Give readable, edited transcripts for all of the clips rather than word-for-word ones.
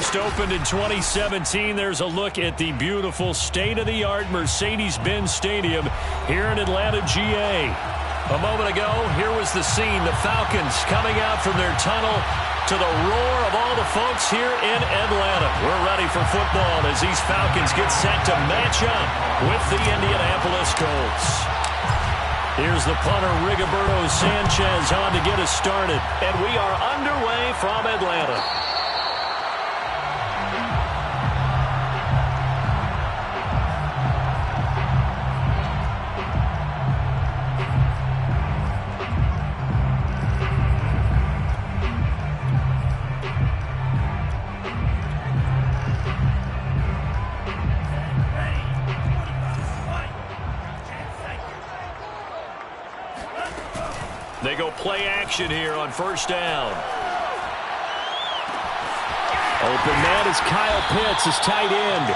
just opened in 2017. There's a look at the beautiful state-of-the-art Mercedes-Benz Stadium here in Atlanta, GA. A moment ago, here was the scene. The Falcons coming out from their tunnel to the roar of all the folks here in Atlanta. We're ready for football as these Falcons get set to match up with the Indianapolis Colts. Here's the punter, Rigoberto Sanchez, on to get us started. And we are underway from Atlanta. They go play action here on first down. Open man is Kyle Pitts, his tight end.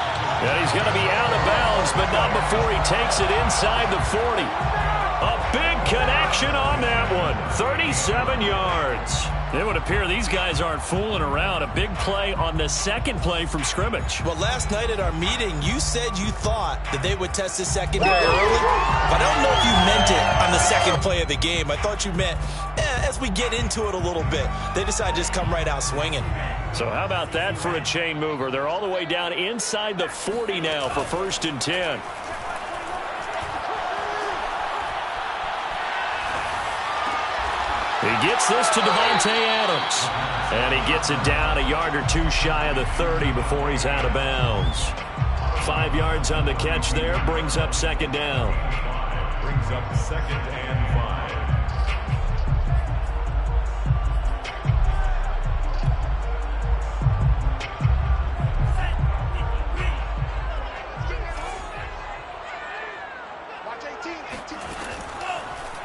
And he's going to be out of bounds, but not before he takes it inside the 40. A big connection on that one. 37 yards. It would appear these guys aren't fooling around. A big play on the second play from scrimmage. Well, last night at our meeting, you said you thought that they would test the secondary early, but I don't know if you meant it on the second play of the game. I thought you meant, as we get into it a little bit, they decided to just come right out swinging. So how about that for a chain mover? They're all the way down inside the 40 now for 1st and 10. He gets this to Devontae Adams. And he gets it down a yard or two shy of the 30 before he's out of bounds. 5 yards on the catch there. Brings up second down. Brings up 2nd and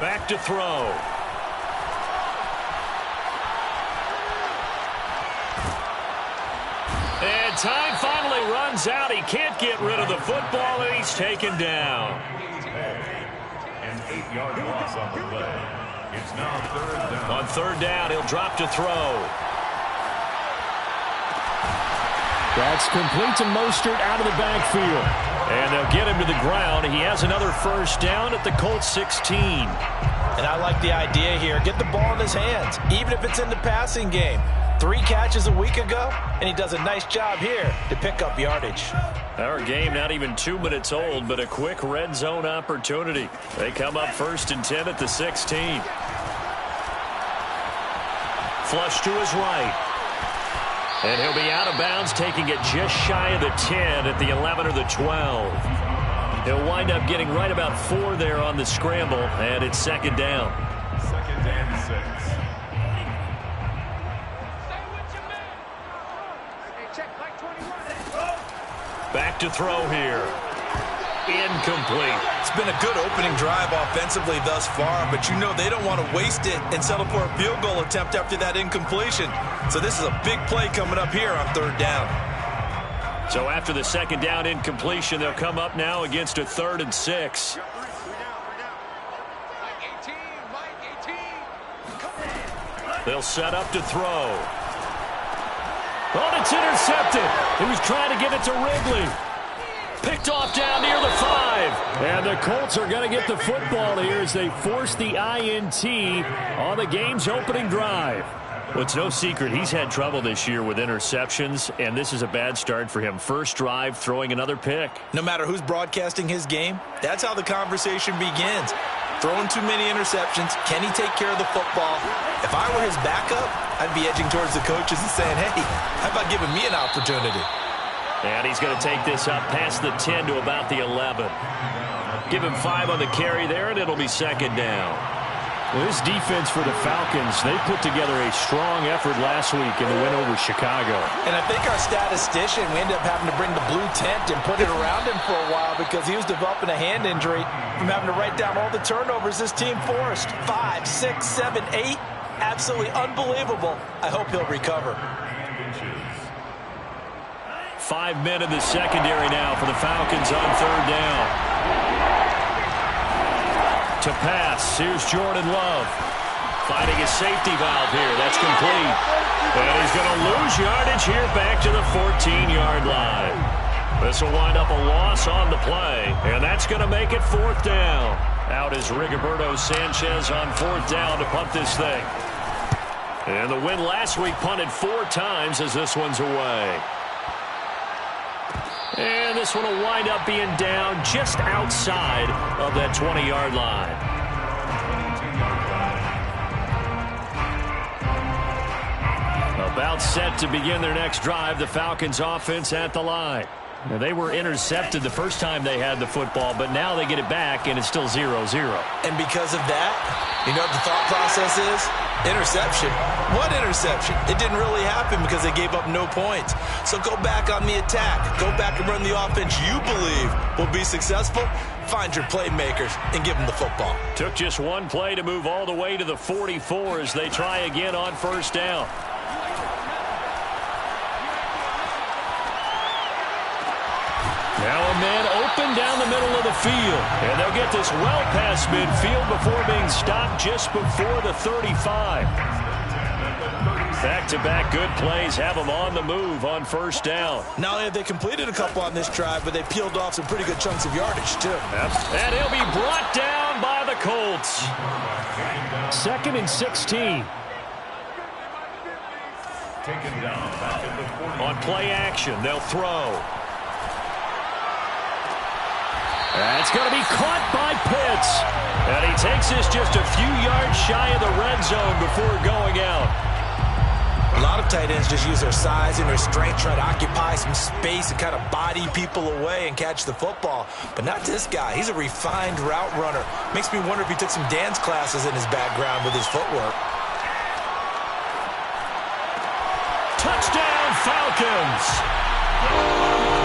5. Back to throw. And time finally runs out. He can't get rid of the football, and he's taken down. An 8-yard loss on the play. It's now 3rd down. On 3rd down, he'll drop to throw. That's complete to Mostert out of the backfield. And they'll get him to the ground. He has another first down at the Colts 16. And I like the idea here. Get the ball in his hands, even if it's in the passing game. 3 catches a week ago, and he does a nice job here to pick up yardage. Our game not even 2 minutes old, but a quick red zone opportunity. They come up 1st and 10 at the 16. Flush to his right. And he'll be out of bounds, taking it just shy of the 10 at the 11 or the 12. He'll wind up getting right about 4 there on the scramble, and it's 2nd down. 2nd and 6. Back to throw here. Incomplete. It's been a good opening drive offensively thus far, but you know they don't want to waste it and settle for a field goal attempt after that incompletion. So this is a big play coming up here on 3rd down. So after the 2nd down incompletion, they'll come up now against a 3rd and 6. They'll set up to throw. Oh, it's intercepted. He was trying to get it to Wrigley. Picked off down near the 5. And the Colts are going to get the football here as they force the INT on the game's opening drive. Well, it's no secret he's had trouble this year with interceptions, and this is a bad start for him. First drive, throwing another pick. No matter who's broadcasting his game, that's how the conversation begins. Throwing too many interceptions. Can he take care of the football? If I were his backup, I'd be edging towards the coaches and saying, hey, how about giving me an opportunity? And he's going to take this up past the 10 to about the 11. Give him 5 on the carry there, and it'll be 2nd down. Well, this defense for the Falcons, they put together a strong effort last week in the win over Chicago. And I think our statistician, we ended up having to bring the blue tent and put it around him for a while because he was developing a hand injury from having to write down all the turnovers this team forced. 5, 6, 7, 8. Absolutely unbelievable. I hope he'll recover. 5 men in the secondary now for the Falcons on 3rd down. To pass, here's Jordan Love. finding a safety valve here. That's complete. And he's going to lose yardage here back to the 14-yard line. This will wind up a loss on the play, and that's going to make it 4th down. Out is Rigoberto Sanchez on 4th down to punt this thing. And the win last week punted 4 times as this one's away. And this one will wind up being down just outside of that 20-yard line. About set to begin their next drive, the Falcons offense at the line. Now, they were intercepted the first time they had the football, but now they get it back, and it's still 0-0. And because of that, you know what the thought process is? Interception. What interception? It didn't really happen because they gave up no points. So go back on the attack. Go back and run the offense you believe will be successful. Find your playmakers and give them the football. Took just one play to move all the way to the 44 as they try again on 1st down. Now a man open down the middle of the field. And they'll get this well past midfield before being stopped just before the 35. Back-to-back good plays have them on the move on 1st down. Not only have they completed a couple on this drive, but they peeled off some pretty good chunks of yardage, too. And he'll be brought down by the Colts. 2nd and 16. On play action, they'll throw. That's going to be caught by Pitts. And he takes this just a few yards shy of the red zone before going out. A lot of tight ends just use their size and their strength, try to occupy some space and kind of body people away and catch the football. But not this guy. He's a refined route runner. Makes me wonder if he took some dance classes in his background with his footwork. Touchdown, Falcons.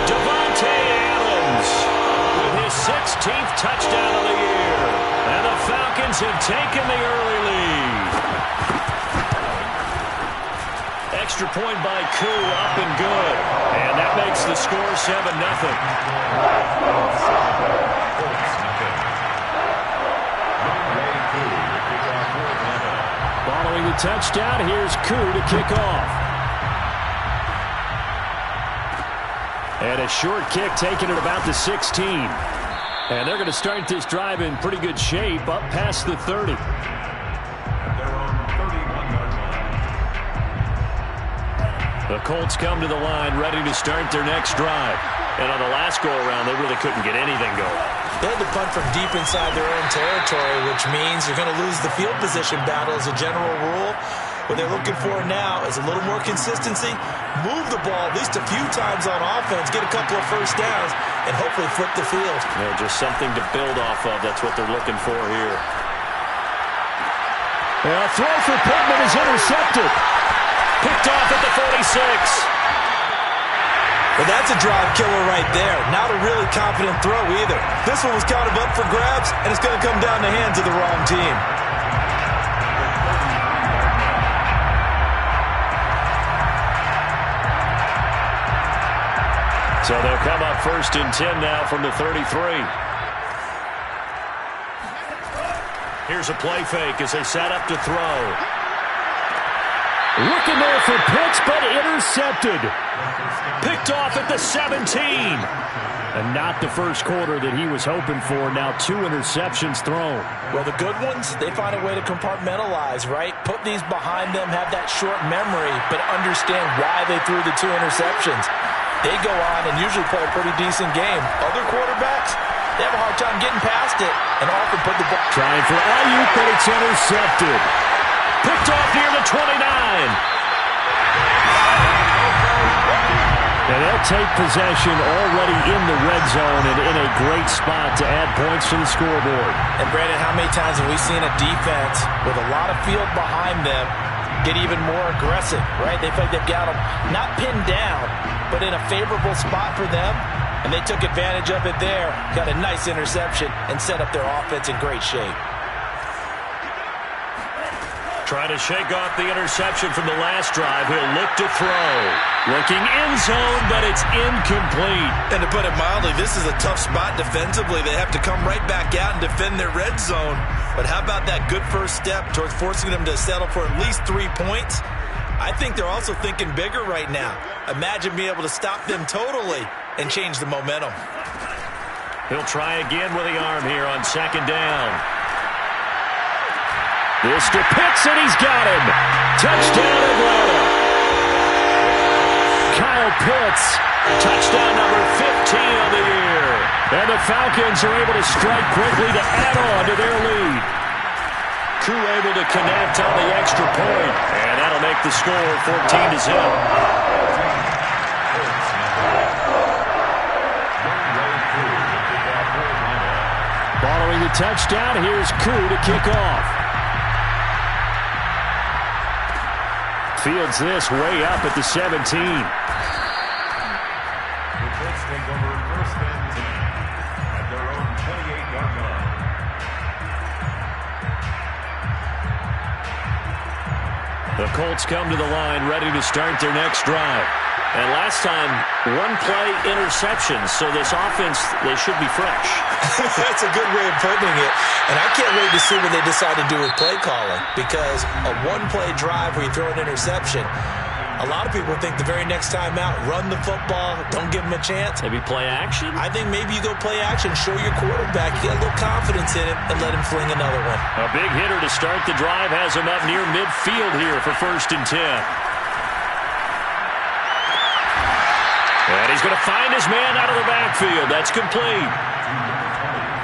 Devontae Adams with his 16th touchdown of the year. And the Falcons have taken the early lead. Extra point by Koo, up and good. And that makes the score 7-0. Following the touchdown, here's Koo to kick off. And a short kick taken at about the 16. And they're going to start this drive in pretty good shape up past the 30. The Colts come to the line ready to start their next drive. And on the last go-around, they really couldn't get anything going. They had to punt from deep inside their own territory, which means you're going to lose the field position battle as a general rule. What they're looking for now is a little more consistency, move the ball at least a few times on offense, get a couple of first downs, and hopefully flip the field. Yeah, just something to build off of. That's what they're looking for here. A throw for Pittman is intercepted. Picked off at the 46. Well, that's a drive killer right there. Not a really confident throw either. This one was kind of up for grabs, and it's going to come down the hands of the wrong team. So they'll come up 1st and 10 now from the 33. Here's a play fake as they set up to throw. Looking there for Pitts, but intercepted. Picked off at the 17. And not the first quarter that he was hoping for. Now 2 interceptions thrown. Well, the good ones, they find a way to compartmentalize, right? Put these behind them, have that short memory, but understand why they threw the 2 interceptions. They go on and usually play a pretty decent game. Other quarterbacks, they have a hard time getting past it and often put the ball. Trying for Ayuk, but it's intercepted. Picked off near the 29. And they'll take possession already in the red zone and in a great spot to add points to the scoreboard. And Brandon, how many times have we seen a defense with a lot of field behind them get even more aggressive, right? They feel like they've got them not pinned down, but in a favorable spot for them. And they took advantage of it there, got a nice interception, and set up their offense in great shape. Trying to shake off the interception from the last drive. He'll look to throw. Looking end zone, but it's incomplete. And to put it mildly, this is a tough spot defensively. They have to come right back out and defend their red zone. But how about that good first step towards forcing them to settle for at least 3 points? I think they're also thinking bigger right now. Imagine being able to stop them totally and change the momentum. He'll try again with the arm here on second down. This to Pitts, and he's got him. Touchdown, Atlanta. Kyle Pitts, touchdown number 15 on the year. And the Falcons are able to strike quickly to add on to their lead. Koo able to connect on the extra point, and that'll make the score 14-0. Following the touchdown, here's Koo to kick off. Fields this way up at the 17. The Colts take over first and 10 at their own 28-yard line. The Colts come to the line ready to start their next drive. And last time, one-play interceptions, so this offense, they should be fresh. That's a good way of putting it. And I can't wait to see what they decide to do with play calling, because a one-play drive where you throw an interception, a lot of people think the very next time out, run the football, don't give them a chance. Maybe play action? I think maybe you go play action, show your quarterback, you get a little confidence in him, and let him fling another one. A big hitter to start the drive has him up near midfield here for first and 10. And he's going to find his man out of the backfield. That's complete.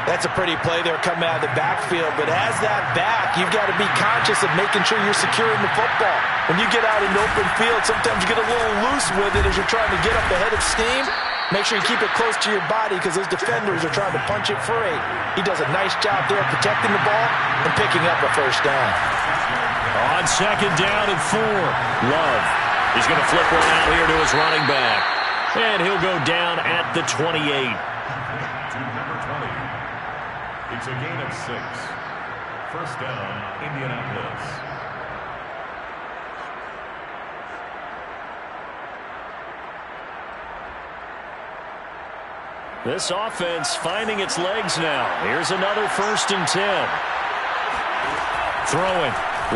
That's a pretty play there coming out of the backfield, but as that back, you've got to be conscious of making sure you're securing the football. When you get out in open field, sometimes you get a little loose with it as you're trying to get up ahead of steam. Make sure you keep it close to your body because those defenders are trying to punch it free. He does a nice job there protecting the ball and picking up a first down. On second down and 4, Love. He's going to flip one out here to his running back. And he'll go down at the 28. To number 20. It's a gain of 6. First down, Indianapolis. This offense finding its legs now. Here's another first and 10. Throwing.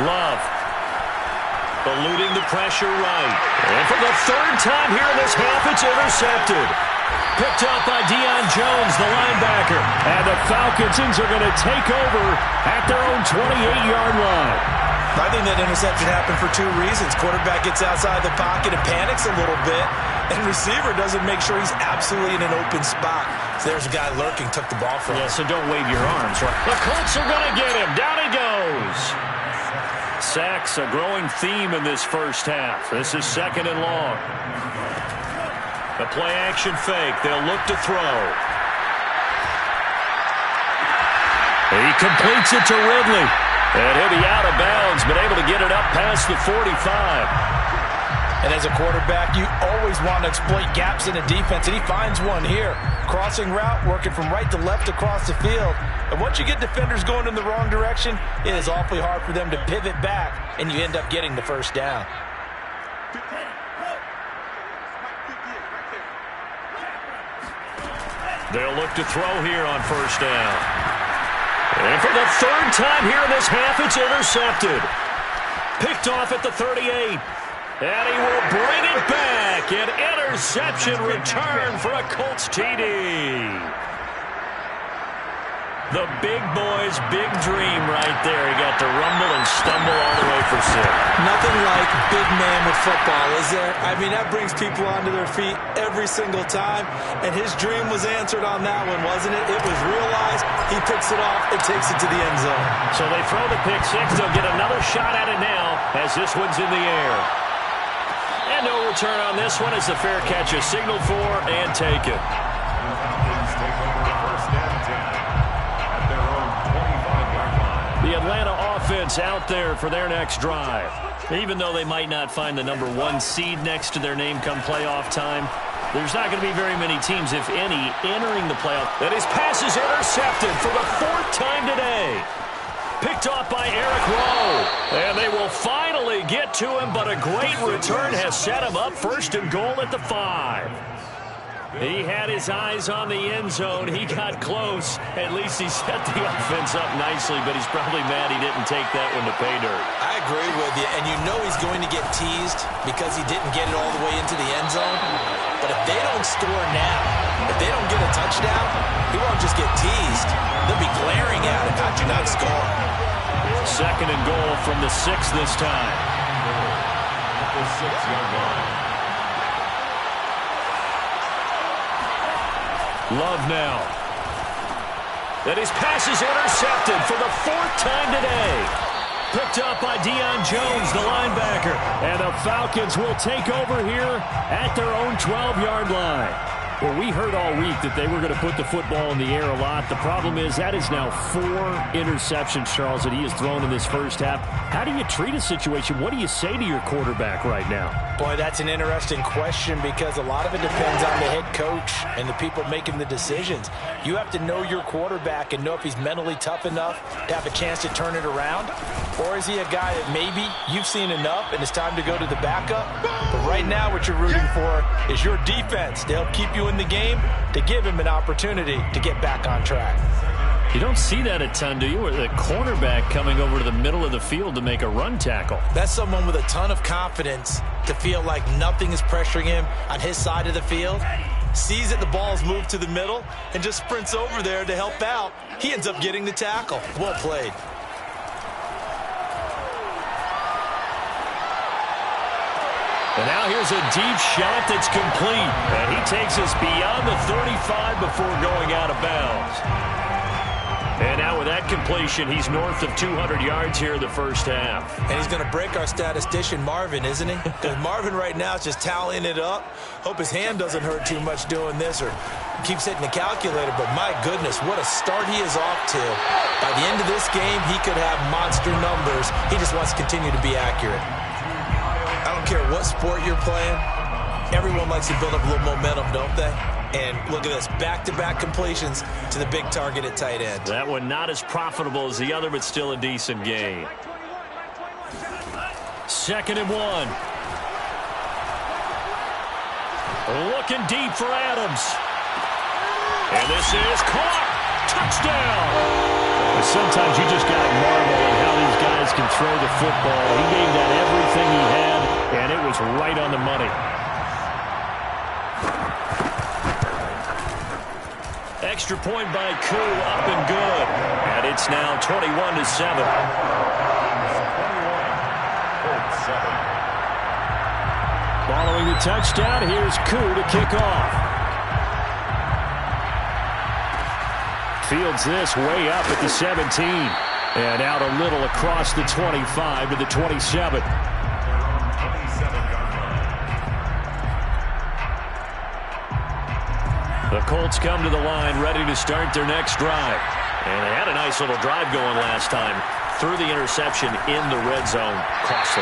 Love. Eluding the pressure right. And for the third time here in this half, it's intercepted. Picked up by Deion Jones, the linebacker. And the Falcons are going to take over at their own 28-yard line. I think that interception happened for 2 reasons. Quarterback gets outside the pocket and panics a little bit, and receiver doesn't make sure he's absolutely in an open spot. So there's a guy lurking, took the ball from him. Yeah, so don't wave your arms, right? The Colts are going to get him. Down he goes. Sacks, a growing theme in this first half. This is second and long. The play-action fake. They'll look to throw. He completes it to Ridley. And he'll be out of bounds, but able to get it up past the 45. And as a quarterback, you always want to exploit gaps in the defense, and he finds one here. Crossing route, working from right to left across the field. And once you get defenders going in the wrong direction, it is awfully hard for them to pivot back, and you end up getting the first down. They'll look to throw here on first down. And for the third time here in this half, it's intercepted. Picked off at the 38. And he will bring it back. An interception return for a Colts TD. The big boy's big dream right there. He got to rumble and stumble all the way for 6. Nothing like big man with football, is there? I mean, that brings people onto their feet every single time. And his dream was answered on that one, wasn't it? It was realized. He picks it off and takes it to the end zone. So they throw the pick 6. They'll get another shot at it now as this one's in the air. And no return on this one as the fair catch is signaled for and taken. The Atlanta offense out there for their next drive. Even though they might not find the number 1 seed next to their name come playoff time, there's not going to be very many teams, if any, entering the playoff. And his pass is intercepted for the 4th time today. Picked off by Eric Rowe. And they will finally get to him, but a great return has set him up first and goal at the 5. He had his eyes on the end zone. He got close. At least he set the offense up nicely, but he's probably mad he didn't take that one to pay dirt. I agree with you, and you know he's going to get teased because he didn't get it all the way into the end zone. But if they don't score now, if they don't get a touchdown, he won't just get teased. They'll be glaring at him. How'd you not score? Second and goal from the 6 this time. The 6-yard line. Love now. And his pass is intercepted for the 4th time today. Picked up by Deion Jones, the linebacker. And the Falcons will take over here at their own 12-yard line. Well, we heard all week that they were going to put the football in the air a lot. The problem is that is now 4 interceptions, Charles, that he has thrown in this first half. How do you treat a situation? What do you say to your quarterback right now? Boy, that's an interesting question because a lot of it depends on the head coach and the people making the decisions. You have to know your quarterback and know if he's mentally tough enough to have a chance to turn it around. Or is he a guy that maybe you've seen enough and it's time to go to the backup? But right now what you're rooting for is your defense to help keep you in the game, to give him an opportunity to get back on track. You don't see that a ton, do you? Or the cornerback coming over to the middle of the field to make a run tackle. That's someone with a ton of confidence to feel like nothing is pressuring him on his side of the field. Sees that the ball's moved to the middle and just sprints over there to help out. He ends up getting the tackle. Well played. And now here's a deep shot that's complete. And he takes us beyond the 35 before going out of bounds. And now with that completion, he's north of 200 yards here in the first half. And he's going to break our statistician, Marvin, isn't he? Because Marvin right now is just tallying it up. Hope his hand doesn't hurt too much doing this or keeps hitting the calculator. But my goodness, what a start he is off to. By the end of this game, he could have monster numbers. He just wants to continue to be accurate. I don't care what sport you're playing. Everyone likes to build up a little momentum, don't they? And look at this, back-to-back completions to the big target at tight end. That one not as profitable as the other, but still a decent gain. 2nd and 1. Looking deep for Adams. And this is caught. Touchdown. Sometimes you just got to marvel at how these guys can throw the football. He gave that everything he had, and it was right on the money. Extra point by Koo, up and good. And it's now 21-7. Following the touchdown, here's Koo to kick off. Fields this way up at the 17. And out a little across the 25 to the 27. The Colts come to the line, ready to start their next drive. And they had a nice little drive going last time. Threw the interception in the red zone. Costly.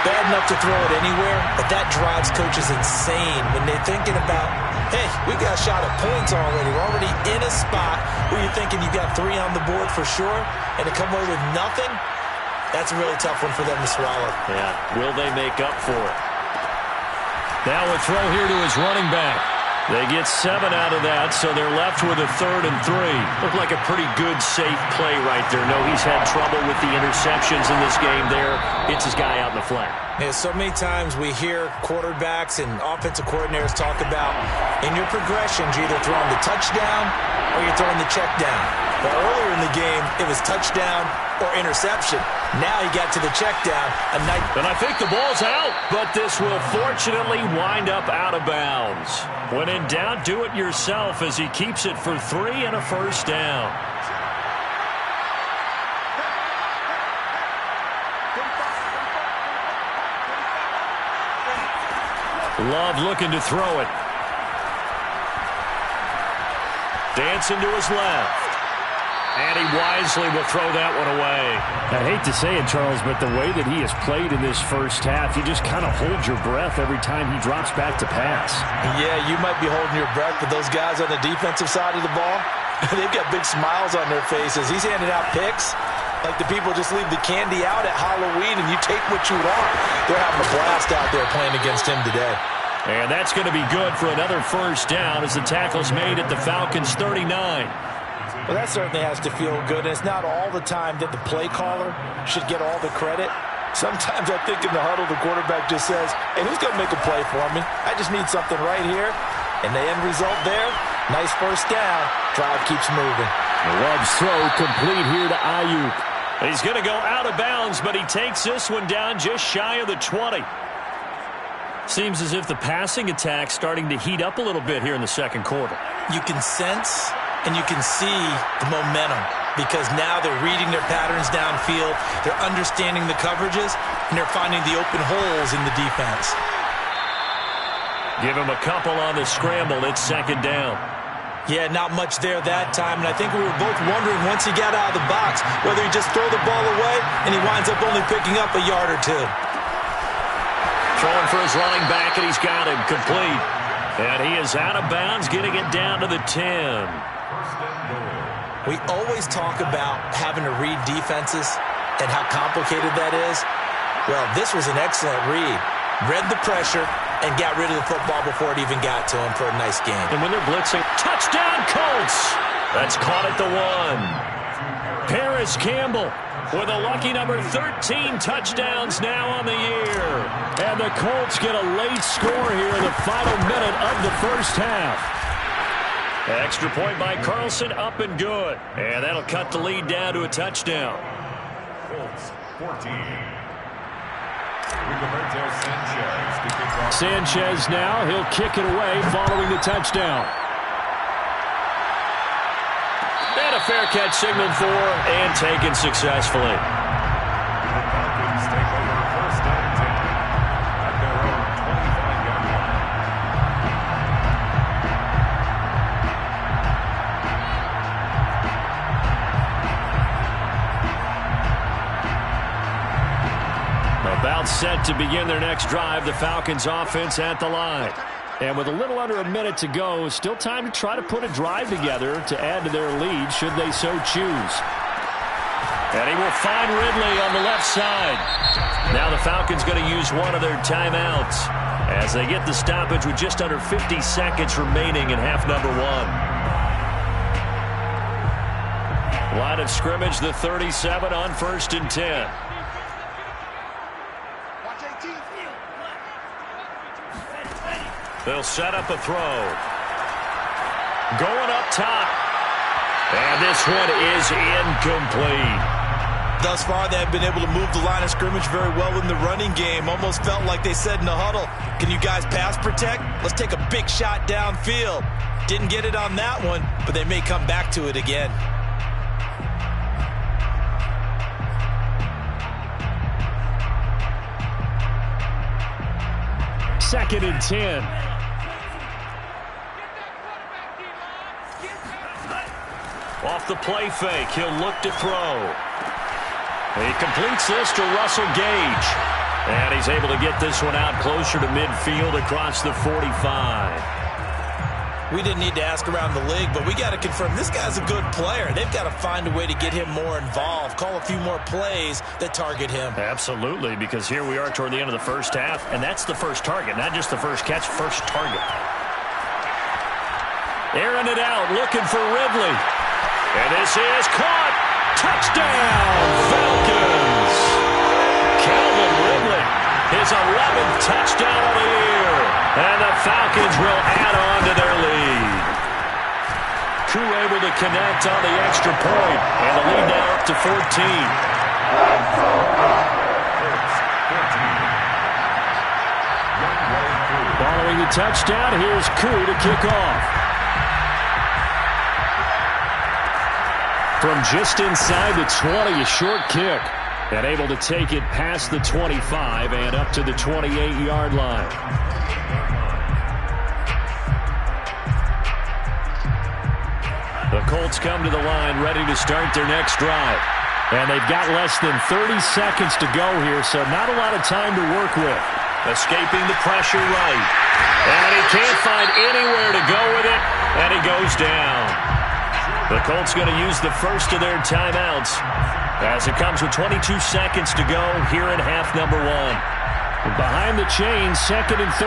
Bad enough to throw it anywhere, but that drives coaches insane when they're thinking about, hey, we got a shot at points already. We're already in a spot where you're thinking you got 3 on the board for sure, and to come away with nothing, that's a really tough one for them to swallow. Yeah, will they make up for it? Now a throw here to his running back. They get 7 out of that, so they're left with a 3rd and 3. Looked like a pretty good, safe play right there. No, he's had trouble with the interceptions in this game there. It's his guy out in the flat. Yeah, so many times we hear quarterbacks and offensive coordinators talk about in your progressions, you're either throwing the touchdown or you're throwing the check down. Well, earlier in the game, it was touchdown or interception. Now he got to the check down. And I think the ball's out, but this will fortunately wind up out of bounds. When in doubt, do it yourself as he keeps it for 3 and a first down. Love looking to throw it. Dancing to his left. And he wisely will throw that one away. I hate to say it, Charles, but the way that he has played in this first half, you just kind of hold your breath every time he drops back to pass. Yeah, you might be holding your breath, but those guys on the defensive side of the ball, they've got big smiles on their faces. He's handing out picks like the people just leave the candy out at Halloween and you take what you want. They're having a blast out there playing against him today. And that's going to be good for another first down as the tackle's made at the Falcons' 39. Well, that certainly has to feel good. And it's not all the time that the play caller should get all the credit. Sometimes I think in the huddle, the quarterback just says, hey, who's going to make a play for me? I just need something right here. And the end result there, nice first down. Drive keeps moving. Love's throw complete here to Ayuk. He's going to go out of bounds, but he takes this one down just shy of the 20. Seems as if the passing attack's starting to heat up a little bit here in the second quarter. You can sense and you can see the momentum because now they're reading their patterns downfield, they're understanding the coverages, and they're finding the open holes in the defense. Give him a couple on the scramble. It's second down. Yeah, not much there that time, and I think we were both wondering once he got out of the box whether he just throw the ball away and he winds up only picking up a yard or two. Throwing for his running back, and he's got him complete. And he is out of bounds, getting it down to the 10. We always talk about having to read defenses and how complicated that is. Well, this was an excellent read. Read the pressure and got rid of the football before it even got to him for a nice game. And when they're blitzing, touchdown Colts! That's caught at the 1. Paris Campbell with a lucky number 13 touchdowns now on the year. And the Colts get a late score here in the final minute of the first half. Extra point by Carlson, up and good. And that'll cut the lead down to a touchdown. Colts 14. Sanchez now, he'll kick it away following the touchdown. And a fair catch signaled for and taken successfully. The Falcons take over first and 10 at their own 25-yard line. About set to begin their next drive, the Falcons offense at the line. And with a little under a minute to go, still time to try to put a drive together to add to their lead should they so choose. And he will find Ridley on the left side. Now the Falcons going to use one of their timeouts as they get the stoppage with just under 50 seconds remaining in half number 1. Line of scrimmage, the 37 on first and 10. They'll set up a throw. Going up top. And this one is incomplete. Thus far, they have been able to move the line of scrimmage very well in the running game. Almost felt like they said in the huddle, can you guys pass protect? Let's take a big shot downfield. Didn't get it on that one, but they may come back to it again. Second and 10. Off the play fake, he'll look to throw. He completes this to Russell Gage. And he's able to get this one out closer to midfield across the 45. We didn't need to ask around the league, but we got to confirm this guy's a good player. They've got to find a way to get him more involved, call a few more plays that target him. Absolutely, because here we are toward the end of the first half, and that's the first target, not just the first catch, first target. Airing it out, looking for Ridley. And this is caught. Touchdown, Falcons. Calvin Ridley, his 11th touchdown of the year. And the Falcons will add on to their lead. Crew able to connect on the extra point. And the lead now up to 14. Following the touchdown, here's Crew to kick off. From just inside the 20, a short kick. And able to take it past the 25 and up to the 28-yard line. The Colts come to the line ready to start their next drive. And they've got less than 30 seconds to go here, so not a lot of time to work with. Escaping the pressure right. And he can't find anywhere to go with it, and he goes down. The Colts going to use the first of their timeouts as it comes with 22 seconds to go here in half number 1. Behind the chain, second and 13.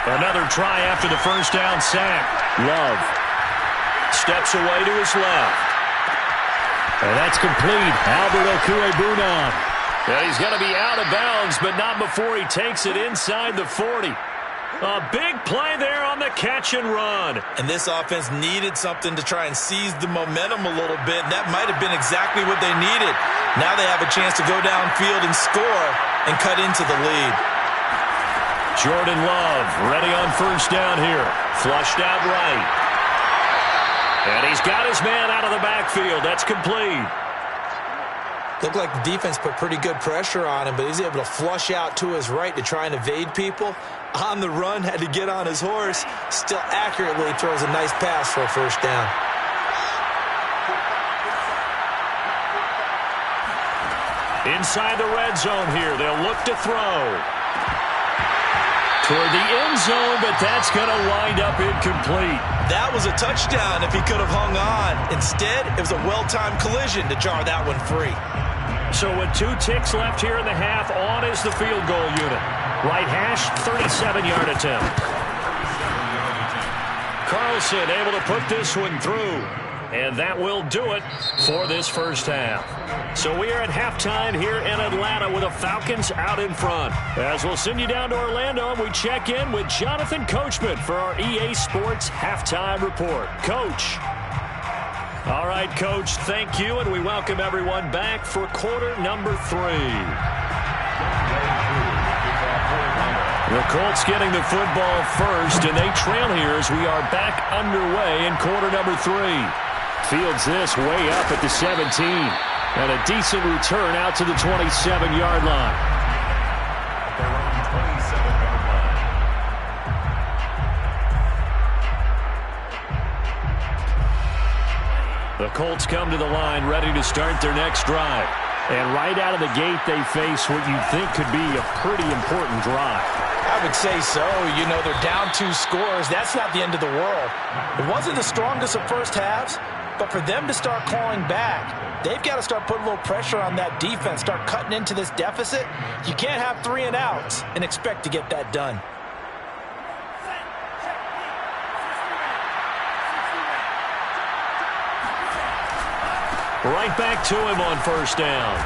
Another try after the first down sack. Love steps away to his left. And that's complete. Albert Okwuegbunam. And he's going to be out of bounds, but not before he takes it inside the 40. A big play there on the catch and run. And this offense needed something to try and seize the momentum a little bit. That might have been exactly what they needed. Now they have a chance to go downfield and score and cut into the lead. Jordan Love ready on first down here. Flushed out right. And he's got his man out of the backfield. That's complete. Looked like the defense put pretty good pressure on him, but he's able to flush out to his right to try and evade people. On the run, had to get on his horse. Still accurately throws a nice pass for a first down. Inside the red zone here, they'll look to throw. Toward the end zone, but that's going to wind up incomplete. That was a touchdown if he could have hung on. Instead, it was a well-timed collision to jar that one free. So with 2 ticks left here in the half, on is the field goal unit. Right hash, 37-yard attempt. Carlson able to put this one through. And that will do it for this first half. So we are at halftime here in Atlanta with the Falcons out in front. As we'll send you down to Orlando, and we check in with Jonathan Coachman for our EA Sports Halftime Report. Coach. All right, Coach, thank you, and we welcome everyone back for quarter number 3. The Colts getting the football first, and they trail here as we are back underway in quarter number 3. Fields this way up at the 17. And a decent return out to the 27-yard line. The Colts come to the line ready to start their next drive. And right out of the gate, they face what you think could be a pretty important drive. I would say so. You know, they're down 2 scores. That's not the end of the world. It wasn't the strongest of first halves, but for them to start clawing back, they've got to start putting a little pressure on that defense, start cutting into this deficit. You can't have 3 and outs and expect to get that done. Right back to him on first down.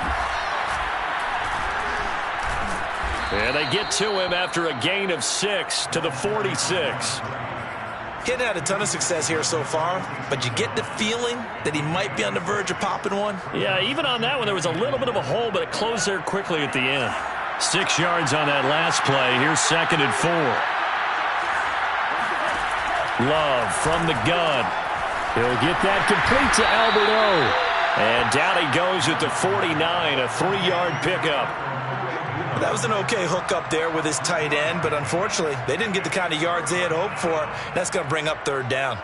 And they get to him after a gain of 6 to the 46. He's had a ton of success here so far, but you get the feeling that he might be on the verge of popping one. Yeah, even on that one, there was a little bit of a hole, but it closed there quickly at the end. 6 yards on that last play. Here's 2nd and 4. Love from the gun. He'll get that complete to Albert O. And down he goes at the 49, a 3-yard pickup. That was an okay hookup there with his tight end, but unfortunately, they didn't get the kind of yards they had hoped for. That's going to bring up 3rd down.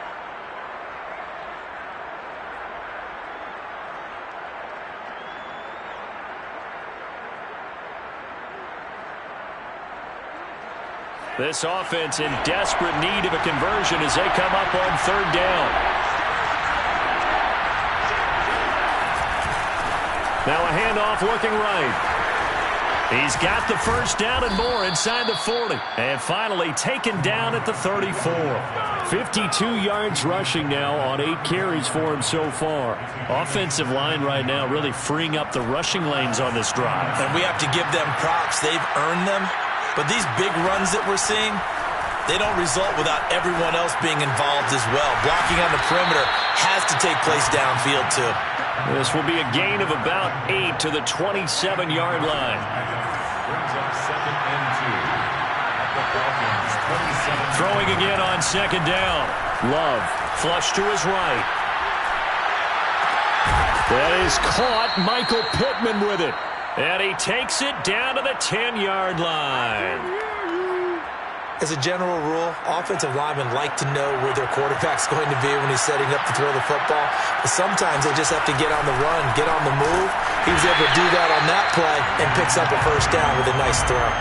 This offense in desperate need of a conversion as they come up on 3rd down. Now a handoff looking right. He's got the first down and more inside the 40. And finally taken down at the 34. 52 yards rushing now on 8 carries for him so far. Offensive line right now really freeing up the rushing lanes on this drive. And we have to give them props. They've earned them. But these big runs that we're seeing, they don't result without everyone else being involved as well. Blocking on the perimeter has to take place downfield too. This will be a gain of about 8 to the 27-yard line. Throwing again on 2nd down. Love, flush to his right. That is caught. Michael Pittman with it. And he takes it down to the 10-yard line. As a general rule, offensive linemen like to know where their quarterback's going to be when he's setting up to throw the football. But sometimes they just have to get on the run, get on the move. He was able to do that on that play and picks up a first down with a nice throw.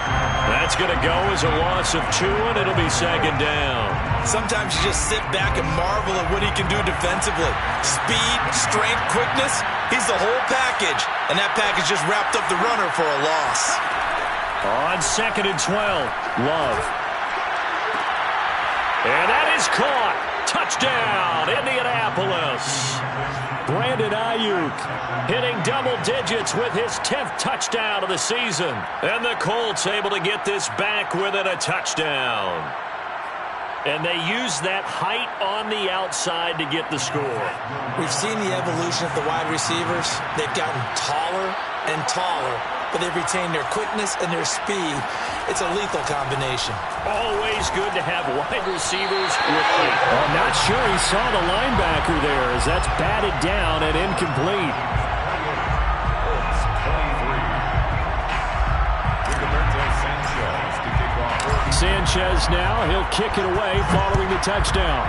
That's going to go as a loss of 2, and it'll be 2nd down. Sometimes you just sit back and marvel at what he can do defensively. Speed, strength, quickness, he's the whole package. And that package just wrapped up the runner for a loss. On 2nd and 12, Love. And that is caught. Touchdown, Indianapolis. Brandon Ayuk hitting double digits with his 10th touchdown of the season. And the Colts able to get this back within a touchdown. And they use that height on the outside to get the score. We've seen the evolution of the wide receivers. They've gotten taller and taller, but they've retained their quickness and their speed. It's a lethal combination. Always good to have wide receivers with height. I'm not sure he saw the linebacker there as that's batted down and incomplete. Sanchez now, he'll kick it away following the touchdown.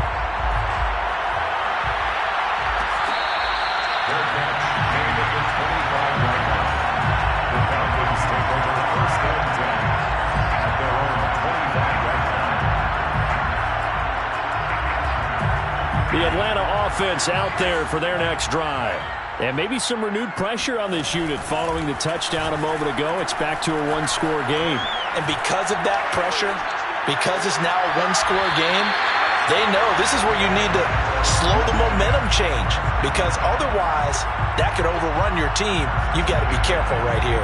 The Atlanta offense out there for their next drive. And maybe some renewed pressure on this unit following the touchdown a moment ago. It's back to a one-score game. And because of that pressure, because it's now a one-score game, they know this is where you need to slow the momentum change. Because otherwise, that could overrun your team. You've got to be careful right here.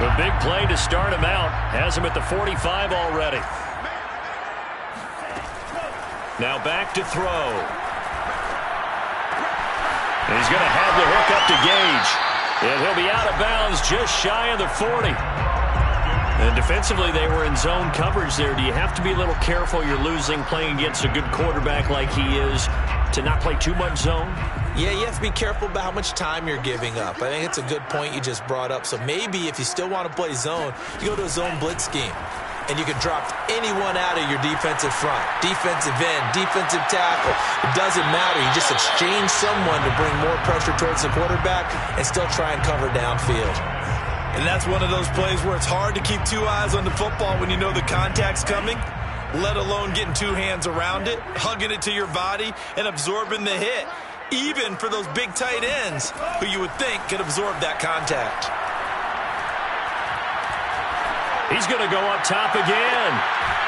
The big play to start him out. Has him at the 45 already. Now back to throw. And he's going to have the hook up to Gage. And he'll be out of bounds just shy of the 40. And defensively, they were in zone coverage there. Do you have to be a little careful? You're losing playing against a good quarterback like he is to not play too much zone? Yeah, you have to be careful about how much time you're giving up. I think it's a good point you just brought up. So maybe if you still want to play zone, you go to a zone blitz scheme. And you can drop anyone out of your defensive front. Defensive end, defensive tackle. It doesn't matter. You just exchange someone to bring more pressure towards the quarterback and still try and cover downfield. And that's one of those plays where it's hard to keep two eyes on the football when you know the contact's coming, let alone getting two hands around it, hugging it to your body, and absorbing the hit, even for those big tight ends who you would think could absorb that contact. He's going to go up top again.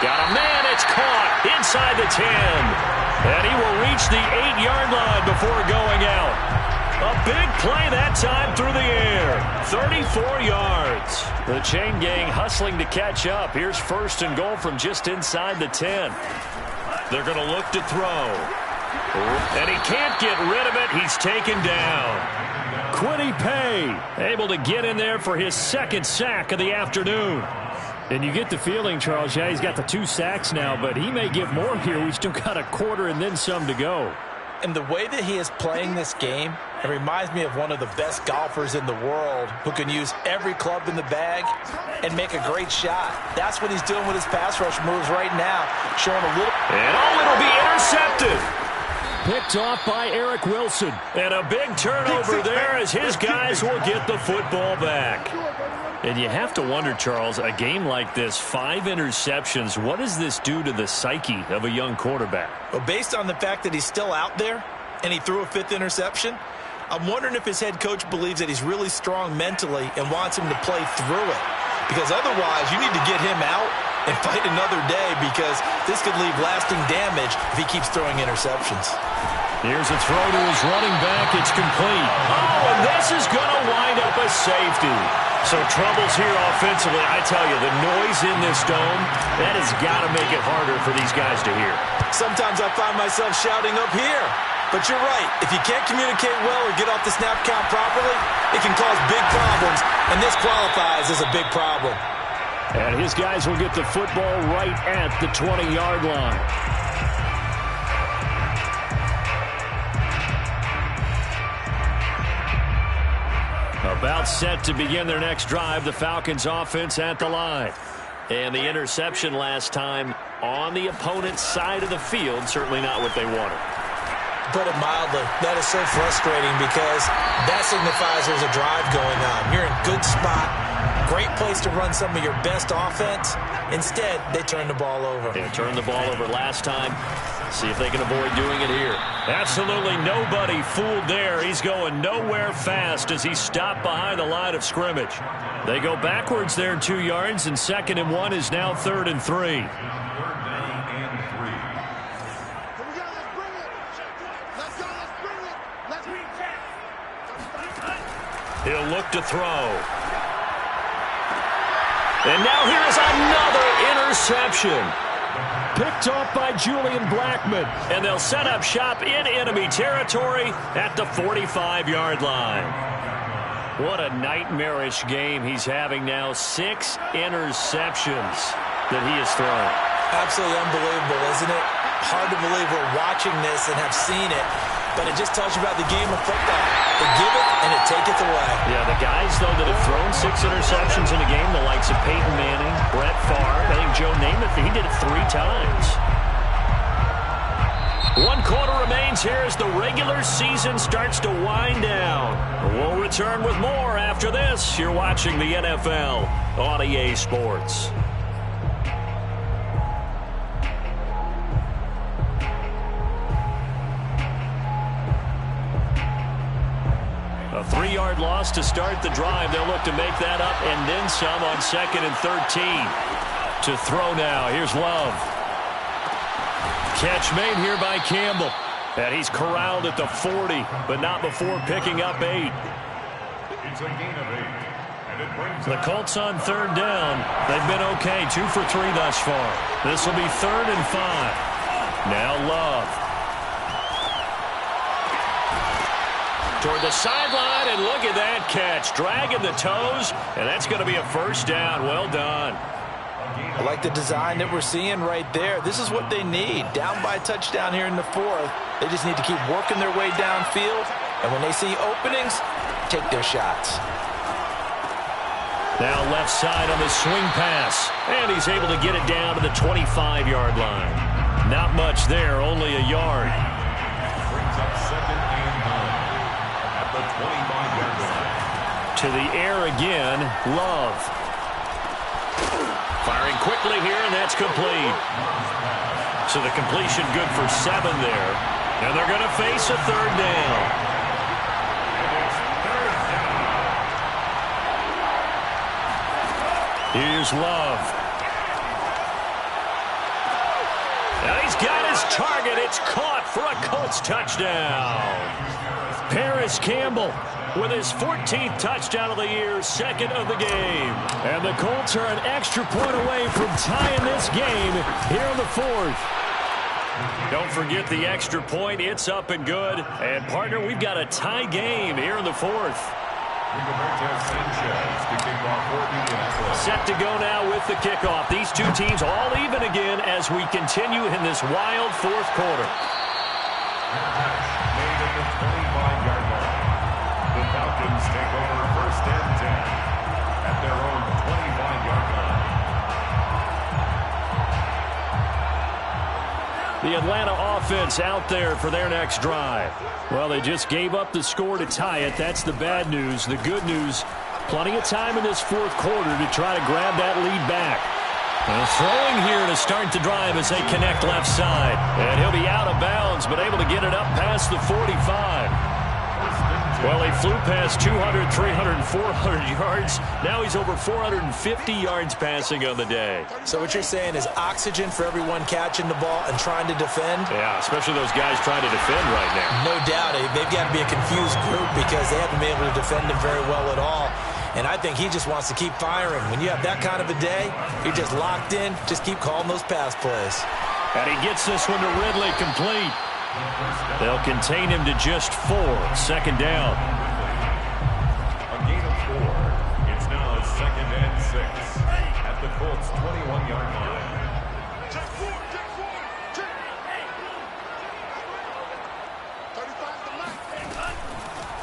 Got a man. It's caught inside the 10. And he will reach the 8-yard line before going out. A big play that time through the air. 34 yards. The chain gang hustling to catch up. Here's first and goal from just inside the 10. They're going to look to throw. And he can't get rid of it. He's taken down. Quiddy Pay able to get in there for his second sack of the afternoon. And you get the feeling, Charles, yeah, he's got the 2 sacks now, but he may give more here. We've still got a quarter and then some to go. And the way that he is playing this game, it reminds me of one of the best golfers in the world who can use every club in the bag and make a great shot. That's what he's doing with his pass rush moves right now, showing a little. And it'll be intercepted. Picked off by Eric Wilson. And a big turnover there as his guys will get the football back. And you have to wonder, Charles, a game like this, 5 interceptions, what does this do to the psyche of a young quarterback? Well, based on the fact that he's still out there and he threw a 5th interception, I'm wondering if his head coach believes that he's really strong mentally and wants him to play through it. Because otherwise, you need to get him out and fight another day because this could leave lasting damage if he keeps throwing interceptions. Here's a throw to his running back. It's complete. Oh, and this is going to wind up a safety. So troubles here offensively. I tell you, the noise in this dome, that has got to make it harder for these guys to hear. Sometimes I find myself shouting up here. But you're right. If you can't communicate well or get off the snap count properly, it can cause big problems, and this qualifies as a big problem. And his guys will get the football right at the 20-yard line. About set to begin their next drive, the Falcons offense at the line. And the interception last time on the opponent's side of the field, certainly not what they wanted. put it mildly. That is so frustrating because that signifies there's a drive going on. You're in a good spot. Great place to run some of your best offense. Instead, they turn the ball over. They turned the ball over last time. See if they can avoid doing it here. Absolutely nobody fooled there. He's going nowhere fast as he stopped behind the line of scrimmage. They go backwards there 2 yards, and 2nd and 1 is now 3rd and 3. He'll look to throw. And now here's another interception. Picked off by Julian Blackmon. And they'll set up shop in enemy territory at the 45-yard line. What a nightmarish game he's having now. 6 interceptions that he has thrown. Absolutely unbelievable, isn't it? Hard to believe we're watching this and have seen it. But it just tells you about the game of football. They give it and it taketh away. Yeah, the guys, though, that have thrown 6 interceptions in a game, the likes of Peyton Manning, Brett Favre, I think Joe Namath, he did it 3 times. 1 quarter remains here as the regular season starts to wind down. We'll return with more after this. You're watching the NFL on EA Sports. A 3-yard loss to start the drive. They'll look to make that up and then some on 2nd and 13. To throw now. Here's Love. Catch made here by Campbell. And he's corralled at the 40, but not before picking up 8. It's a gain of 8. And it brings The Colts on 3rd down. They've been okay. 2 for 3 thus far. This will be 3rd and 5. Now Love. Toward the sideline, and look at that catch. Dragging the toes, and that's going to be a 1st down. Well done. I like the design that we're seeing right there. This is what they need. Down by a touchdown here in the 4th. They just need to keep working their way downfield, and when they see openings, take their shots. Now left side on the swing pass, and he's able to get it down to the 25-yard line. Not much there, only a yard. brings up 2nd and 9 at the 25-yard line. To the air again, Love. Firing quickly here, and that's complete. So the completion good for 7 there. And they're going to face a 3rd down. Here's Love. Now he's got his target. It's caught for a Colts touchdown. Paris Campbell with his 14th touchdown of the year, 2nd of the game. And the Colts are an extra point away from tying this game here in the 4th. Don't forget the extra point. It's up and good. And, partner, we've got a tie game here in the 4th. Set to go now with the kickoff. These two teams all even again as we continue in this wild 4th quarter. Made at the 25-yard line. The Falcons take over 1st and 10 at their own 25-yard line. The Atlanta offense out there for their next drive. Well, they just gave up the score to tie it. That's the bad news. The good news, plenty of time in this 4th quarter to try to grab that lead back. And throwing here to start the drive as they connect left side. And he'll be out of bounds, but able to get it up past the 45. Well, he flew past 200, 300, 400 yards. Now he's over 450 yards passing on the day. So what you're saying is oxygen for everyone catching the ball and trying to defend? Yeah, especially those guys trying to defend right now. No doubt. They've got to be a confused group because they haven't been able to defend him very well at all. And I think he just wants to keep firing. When you have that kind of a day, you're just locked in. Just keep calling those pass plays. And he gets this one to Ridley complete. They'll contain him to just 4. 2nd down. A gain of 4. It's now 2nd and 6 at the Colts 21-yard line.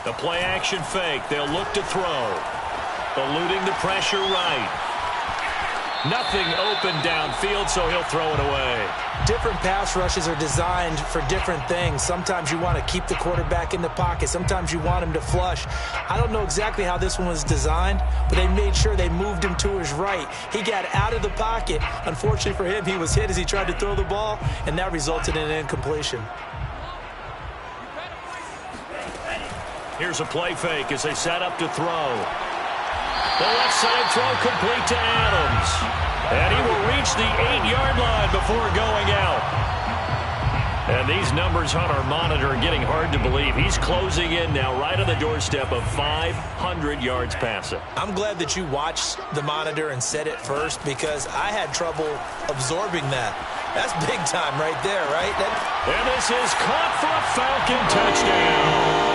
The play action fake. They'll look to throw. Eluding the pressure right. Nothing open downfield, so he'll throw it away. Different pass rushes are designed for different things. Sometimes you want to keep the quarterback in the pocket. Sometimes you want him to flush. I don't know exactly how this one was designed, but they made sure they moved him to his right. He got out of the pocket. Unfortunately for him, he was hit as he tried to throw the ball, and that resulted in an incompletion. Here's a play fake as they set up to throw. The left side throw complete to Adams. And he will reach the 8-yard line before going out. And these numbers on our monitor are getting hard to believe. He's closing in now right on the doorstep of 500 yards passing. I'm glad that you watched the monitor and said it first because I had trouble absorbing that. That's big time right there, right? And this is caught for a Falcon touchdown.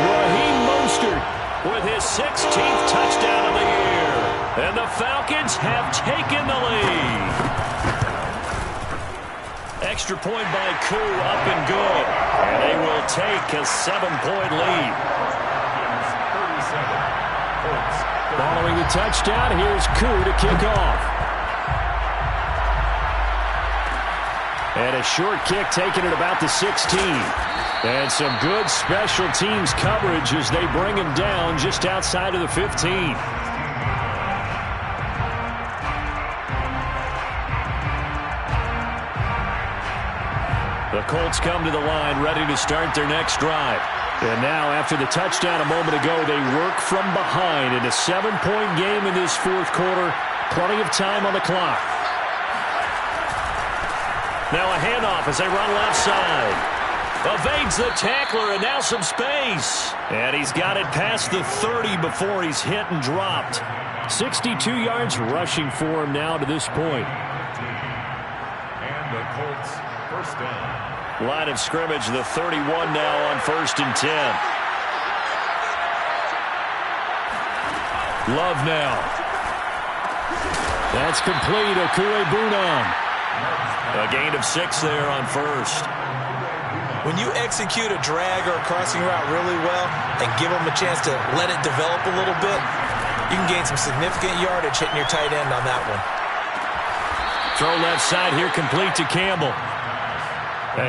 Raheem Mostert with his 16th touchdown of the year. And the Falcons have taken the lead. Extra point by Koo, up and good. And they will take a 7-point lead. Following the touchdown, here's Koo to kick off. And a short kick taken at about the 16. And some good special teams coverage as they bring him down just outside of the 15. The Colts come to the line ready to start their next drive. And now after the touchdown a moment ago, they work from behind in a 7-point game in this fourth quarter. Plenty of time on the clock. Now a handoff as they run left side. Evades the tackler, and now some space. And he's got it past the 30 before he's hit and dropped. 62 yards rushing for him now to this point. And the Colts first down. Line of scrimmage, the 31 now on 1st and 10. Love now. That's complete. Okuegbunam. A gain of 6 there on first. When you execute a drag or a crossing route really well and give them a chance to let it develop a little bit, you can gain some significant yardage hitting your tight end on that one. Throw left side here, complete to Campbell.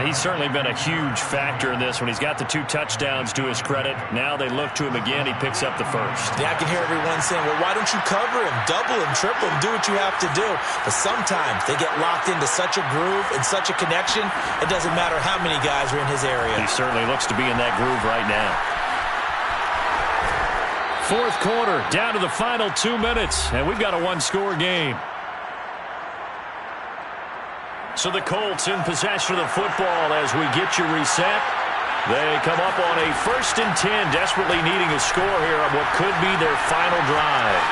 He's certainly been a huge factor in this one. He's got the 2 touchdowns to his credit. Now they look to him again. He picks up the first. Yeah, I can hear everyone saying, well, why don't you cover him, double him, triple him, do what you have to do. But sometimes they get locked into such a groove and such a connection, it doesn't matter how many guys are in his area. He certainly looks to be in that groove right now. Fourth quarter, down to the final 2 minutes, and we've got a 1-score game. So the Colts in possession of the football as we get you reset. They come up on a 1st and 10, desperately needing a score here on what could be their final drive.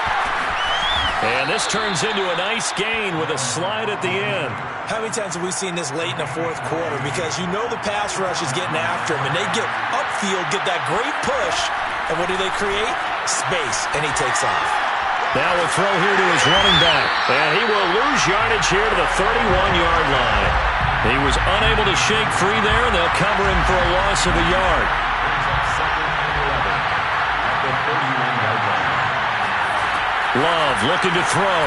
And this turns into a nice gain with a slide at the end. How many times have we seen this late in the fourth quarter? Because you know the pass rush is getting after him, and they get upfield, get that great push, and what do they create? Space, and he takes off. Now a throw here to his running back. And he will lose yardage here to the 31-yard line. He was unable to shake free there, and they'll cover him for a loss of a yard. Love looking to throw.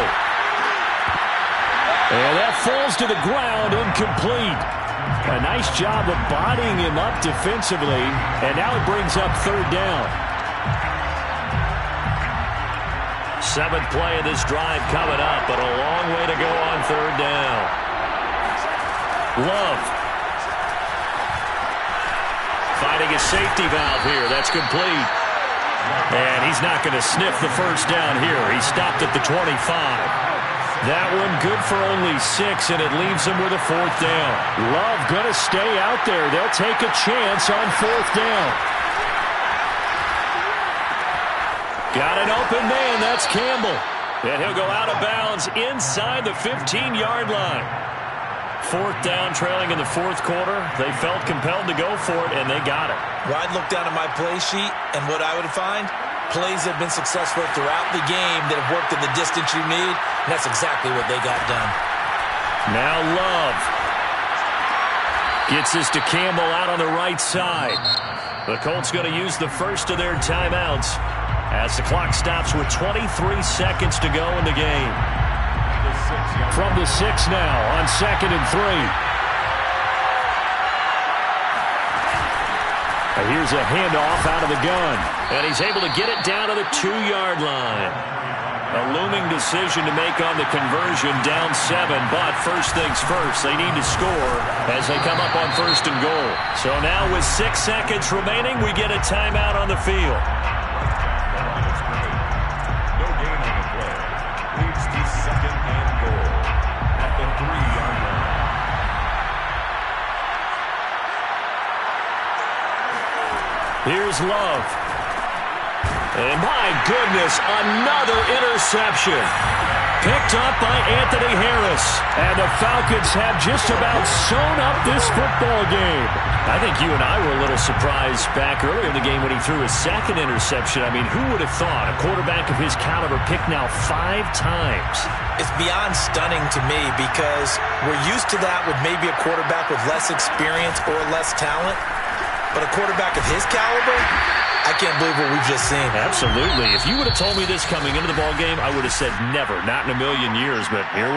And that falls to the ground, incomplete. A nice job of bodying him up defensively, and now it brings up 3rd down. 7th play of this drive coming up, but a long way to go on 3rd down. Love. Finding a safety valve here. That's complete. And he's not going to sniff the first down here. He stopped at the 25. That one good for only 6, and it leaves him with a 4th down. Love going to stay out there. They'll take a chance on 4th down. Got an open man. That's Campbell. And he'll go out of bounds inside the 15-yard line. 4th down, trailing in the fourth quarter. They felt compelled to go for it, and they got it. Well, I'd look down at my play sheet, and what I would find, plays have been successful throughout the game that have worked in the distance you need, and that's exactly what they got done. Now Love gets this to Campbell out on the right side. The Colts going to use the first of their timeouts as the clock stops with 23 seconds to go in the game. From the 6 now on 2nd and 3. Here's a handoff out of the gun. And he's able to get it down to the 2-yard line. A looming decision to make on the conversion, down 7. But first things first, they need to score as they come up on 1st and goal. So now with 6 seconds remaining, we get a timeout on the field. No gain on the play. Leads to 2nd and goal at the 3-yard line. Here's Love. And my goodness, another interception. Picked up by Anthony Harris. And the Falcons have just about sewn up this football game. I think you and I were a little surprised back earlier in the game when he threw his 2nd interception. I mean, who would have thought a quarterback of his caliber picked now 5 times? It's beyond stunning to me because we're used to that with maybe a quarterback with less experience or less talent. But a quarterback of his caliber, I can't believe what we've just seen. Absolutely. If you would have told me this coming into the ball game, I would have said never, not in a million years. But here